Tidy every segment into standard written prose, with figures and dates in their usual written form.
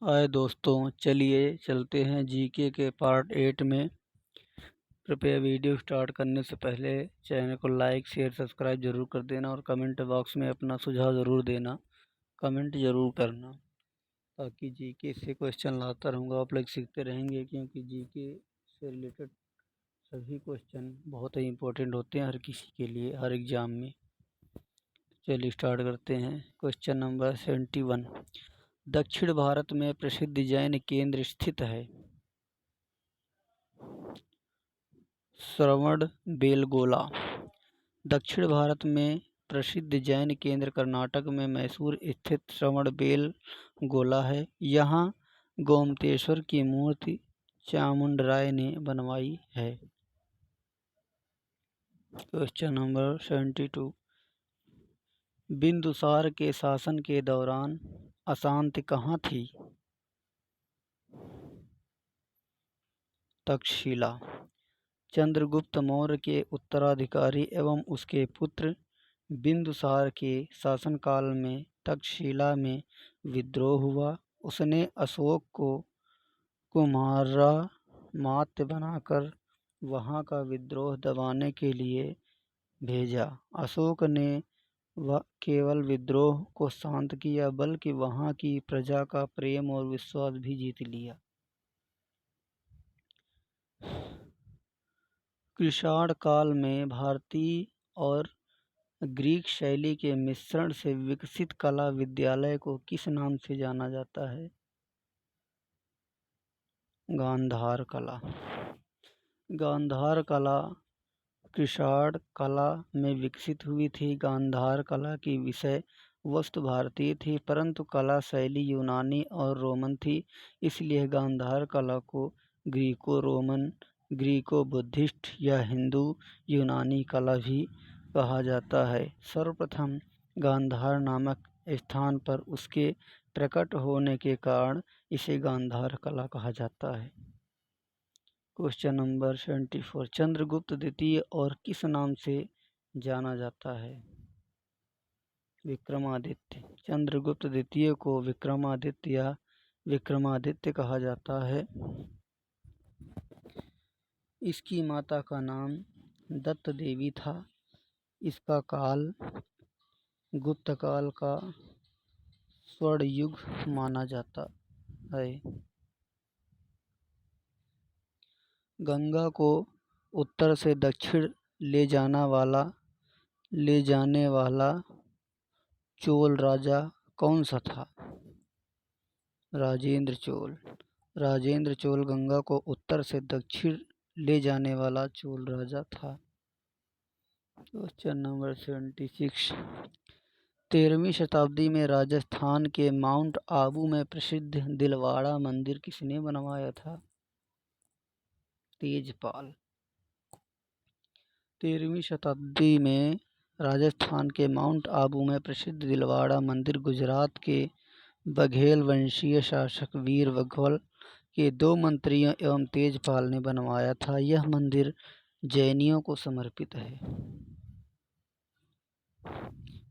हाय दोस्तों, चलिए चलते हैं जीके के पार्ट 8 में। कृपया वीडियो स्टार्ट करने से पहले चैनल को लाइक शेयर सब्सक्राइब जरूर कर देना और कमेंट बॉक्स में अपना सुझाव ज़रूर देना, कमेंट ज़रूर करना, ताकि जीके से क्वेश्चन लाता रहूँगा। आप लोग सीखते रहेंगे, क्योंकि जीके से रिलेटेड सभी क्वेश्चन बहुत ही इंपॉर्टेंट होते हैं हर किसी के लिए, हर एग्ज़ाम में। चलिए स्टार्ट करते हैं। Question number 71। दक्षिण भारत में प्रसिद्ध जैन केंद्र स्थित है। श्रवणबेलगोला। दक्षिण भारत में प्रसिद्ध जैन केंद्र कर्नाटक में मैसूर स्थित श्रवणबेलगोला है। यहाँ गोमतेश्वर की मूर्ति चामुंडराय ने बनवाई है। Question number 72। बिंदुसार के शासन के दौरान अशांति कहाँ थी? तक्षशिला। चंद्रगुप्त मौर्य के उत्तराधिकारी एवं उसके पुत्र बिंदुसार के शासनकाल में तक्षशिला में विद्रोह हुआ। उसने अशोक को कुमारा मात्य बनाकर वहां का विद्रोह दबाने के लिए भेजा। अशोक ने केवल विद्रोह को शांत किया, बल्कि वहां की प्रजा का प्रेम और विश्वास भी जीत लिया। कृषाण काल में भारतीय और ग्रीक शैली के मिश्रण से विकसित कला विद्यालय को किस नाम से जाना जाता है? गांधार कला। गांधार कला कृषाण कला में विकसित हुई थी। गांधार कला की विषय वस्तु भारतीय थी, परंतु कला शैली यूनानी और रोमन थी। इसलिए गांधार कला को ग्रीको रोमन, ग्रीको बुद्धिस्ट या हिंदू यूनानी कला भी कहा जाता है। सर्वप्रथम गांधार नामक स्थान पर उसके प्रकट होने के कारण इसे गांधार कला कहा जाता है। Question number 74। चंद्रगुप्त द्वितीय और किस नाम से जाना जाता है? विक्रमादित्य। चंद्रगुप्त द्वितीय को विक्रमादित्य या विक्रमादित्य कहा जाता है। इसकी माता का नाम दत्त देवी था। इसका काल गुप्त काल का स्वर्ण युग माना जाता है। गंगा को उत्तर से दक्षिण ले जाने वाला चोल राजा कौन सा था? राजेंद्र चोल। राजेंद्र चोल गंगा को उत्तर से दक्षिण ले जाने वाला चोल राजा था। Question number 76। 13वीं शताब्दी में राजस्थान के माउंट आबू में प्रसिद्ध दिलवाड़ा मंदिर किसने बनवाया था? तेजपाल। 13वीं शताब्दी में राजस्थान के माउंट आबू में प्रसिद्ध दिलवाड़ा मंदिर गुजरात के बघेल वंशीय शासक वीर बघेल के 2 मंत्रियों एवं तेजपाल ने बनवाया था। यह मंदिर जैनियों को समर्पित है।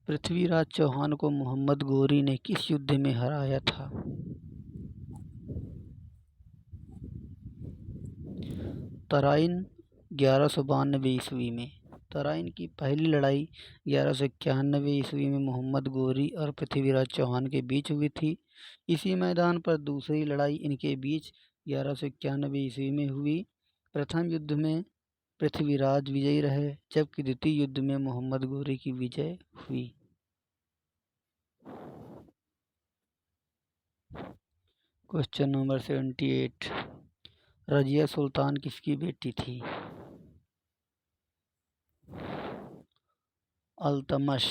पृथ्वीराज चौहान को मोहम्मद गोरी ने किस युद्ध में हराया था? तराइन 1192 ईस्वी में। तराइन की पहली लड़ाई 1191 ईस्वी में मोहम्मद गोरी और पृथ्वीराज चौहान के बीच हुई थी। इसी मैदान पर दूसरी लड़ाई इनके बीच 1191 ईस्वी में हुई। प्रथम युद्ध में पृथ्वीराज विजयी रहे, जबकि द्वितीय युद्ध में मोहम्मद गोरी की विजय हुई। Question number 78। रजिया सुल्तान किसकी बेटी थी? अल्तमश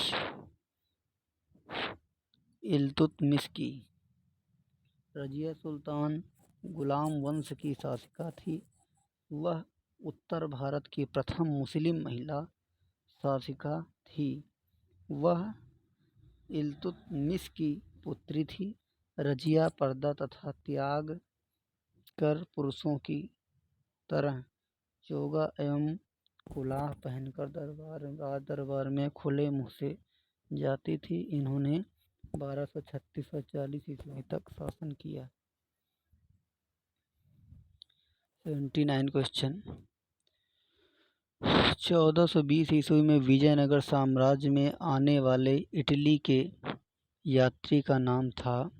इल्तुतमिश की। रजिया सुल्तान गुलाम वंश की शासिका थी। वह उत्तर भारत की प्रथम मुस्लिम महिला शासिका थी। वह इल्तुतमिश की पुत्री थी। रजिया पर्दा तथा त्याग कर पुरुषों की तरह चोगा एवं कुलाह पहनकर दरबार में खुले मुंह से जाती थी। इन्होंने 1236 और 40 ईस्वी तक शासन किया। 79 क्वेश्चन। 1420 ईस्वी में विजयनगर साम्राज्य में आने वाले इटली के यात्री का नाम था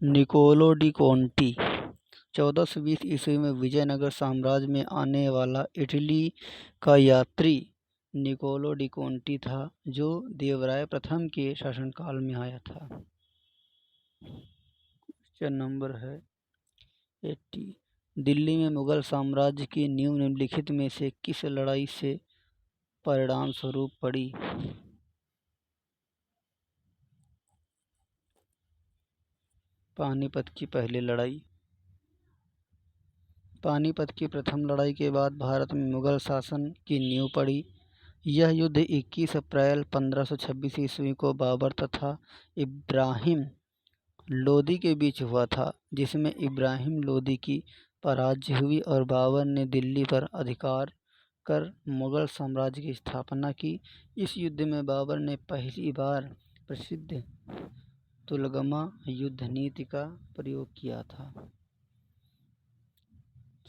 निकोलो डी कोंटी। 1420 ईस्वी में विजयनगर साम्राज्य में आने वाला इटली का यात्री निकोलो डी कोंटी था, जो देवराय प्रथम के शासनकाल में आया था। क्वेश्चन नंबर है 80। दिल्ली में मुगल साम्राज्य की नींव निम्नलिखित में से किस लड़ाई से परिणाम स्वरूप पड़ी? पानीपत की पहली लड़ाई। पानीपत की प्रथम लड़ाई के बाद भारत में मुगल शासन की नींव पड़ी। यह युद्ध 21 अप्रैल 1526 ईस्वी को बाबर तथा इब्राहिम लोदी के बीच हुआ था, जिसमें इब्राहिम लोदी की पराजय हुई और बाबर ने दिल्ली पर अधिकार कर मुगल साम्राज्य की स्थापना की। इस युद्ध में बाबर ने पहली बार प्रसिद्ध तुलगमा युद्ध नीति का प्रयोग किया था।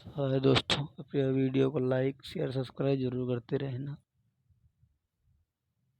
हाय दोस्तों, कृपया वीडियो को लाइक शेयर सब्सक्राइब जरूर करते रहना।